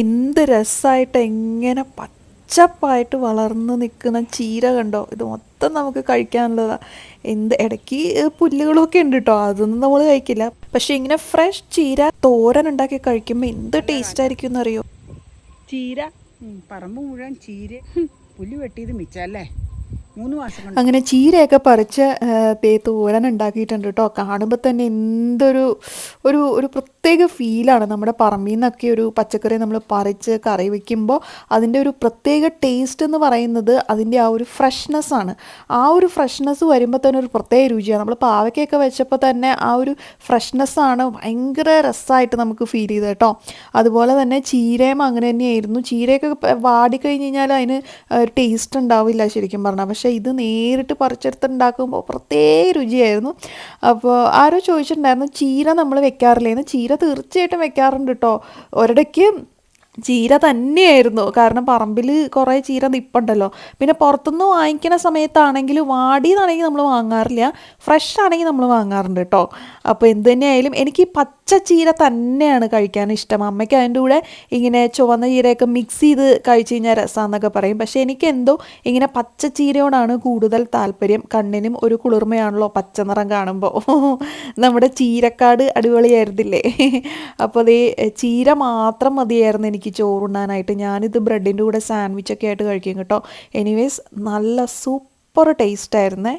എന്ത് രസമായിട്ട് എങ്ങനെ പച്ചപ്പായിട്ട് വളർന്ന് നിൽക്കുന്ന ചീര കണ്ടോ. ഇത് മൊത്തം നമുക്ക് കഴിക്കാനുള്ളതാണ്. എന്ത് ഇടയ്ക്ക് പുല്ലുകളൊക്കെ ഉണ്ട് കേട്ടോ, അതൊന്നും നമ്മൾ കഴിക്കില്ല. പക്ഷെ ഇങ്ങനെ ഫ്രഷ് ചീര തോരൻ ഉണ്ടാക്കി കഴിക്കുമ്പോൾ എന്ത് ടേസ്റ്റ് ആയിരിക്കും എന്നറിയോ. ചീര പറമ്പ് മുഴുവൻ ചീര പുല്ല് വെട്ടിയത് മിച്ചല്ലേ. 3 മാസം കൊണ്ട് അങ്ങനെ ചീരയൊക്കെ പറിച്ച് തോരൻ ഉണ്ടാക്കിയിട്ടുണ്ട് കേട്ടോ. കാണുമ്പോൾ തന്നെ എന്തൊരു ഒരു ഒരു പ്രത്യേക ഫീലാണ്. നമ്മുടെ പറമ്പിൽ നിന്നൊക്കെ ഒരു പച്ചക്കറി നമ്മൾ പറിച്ച് കറി വയ്ക്കുമ്പോൾ അതിൻ്റെ ഒരു പ്രത്യേക ടേസ്റ്റ് എന്ന് പറയുന്നത് അതിൻ്റെ ആ ഒരു ഫ്രഷ്നെസ് ആണ്. ആ ഒരു ഫ്രഷ്നെസ് വരുമ്പോൾ തന്നെ ഒരു പ്രത്യേക രുചിയാണ്. നമ്മൾ പാവയ്ക്കൊക്കെ വെച്ചപ്പോൾ തന്നെ ആ ഒരു ഫ്രഷ്നെസ്സാണ് ഭയങ്കര രസമായിട്ട് നമുക്ക് ഫീൽ ചെയ്തത് കേട്ടോ. അതുപോലെ തന്നെ ചീരയും അങ്ങനെ തന്നെയായിരുന്നു. ചീരയൊക്കെ വാടിക്കഴിഞ്ഞ് കഴിഞ്ഞാൽ അതിന് ഒരു ടേസ്റ്റ് ഉണ്ടാവില്ല ശരിക്കും പറഞ്ഞാൽ. പക്ഷേ ഇത് നേരിട്ട് പറിച്ചെടുത്ത് ഉണ്ടാക്കുമ്പോൾ പ്രത്യേക രുചിയായിരുന്നു. അപ്പോൾ ആരോ ചോദിച്ചിട്ടുണ്ടായിരുന്നു ചീര നമ്മൾ വെക്കാറില്ലേന്ന്. ചീര തീർച്ചയായിട്ടും വെക്കാറുണ്ട് കേട്ടോ. ഒരിടയ്ക്ക് ചീര തന്നെയായിരുന്നു. കാരണം പറമ്പിൽ കുറേ ചീര നിൽപ്പുണ്ടല്ലോ. പിന്നെ പുറത്തുനിന്ന് വാങ്ങിക്കുന്ന സമയത്താണെങ്കിൽ വാടിയതാണെങ്കിൽ നമ്മൾ വാങ്ങാറില്ല, ഫ്രഷ് ആണെങ്കിൽ നമ്മൾ വാങ്ങാറുണ്ട് കേട്ടോ. അപ്പോൾ എന്ത് തന്നെയായാലും എനിക്ക് പച്ച ചീര തന്നെയാണ് കഴിക്കാൻ ഇഷ്ടം. അമ്മയ്ക്ക് അതിൻ്റെ കൂടെ ഇങ്ങനെ ചുവന്ന ചീരയൊക്കെ മിക്സ് ചെയ്ത് കഴിച്ച് കഴിഞ്ഞാൽ രസമാണെന്നൊക്കെ പറയും. പക്ഷേ എനിക്ക് എന്തോ ഇങ്ങനെ പച്ച ചീരയോടാണ് കൂടുതൽ താല്പര്യം. കണ്ണിനും ഒരു കുളിർമയാണല്ലോ പച്ച നിറം കാണുമ്പോൾ. നമ്മുടെ ചീരക്കാട് അടിപൊളിയായിരുന്നില്ലേ. അപ്പോൾ അതേ ചീര മാത്രം മതിയായിരുന്നു എനിക്ക് ചോറുണ്ണാനായിട്ട്. ഞാനിത് ബ്രെഡിൻ്റെ കൂടെ സാൻഡ്വിച്ചൊക്കെ ആയിട്ട് കഴിക്കും കേട്ടോ. എനിവേസ് നല്ല സൂപ്പർ ടേസ്റ്റ് ആയിരുന്നേ.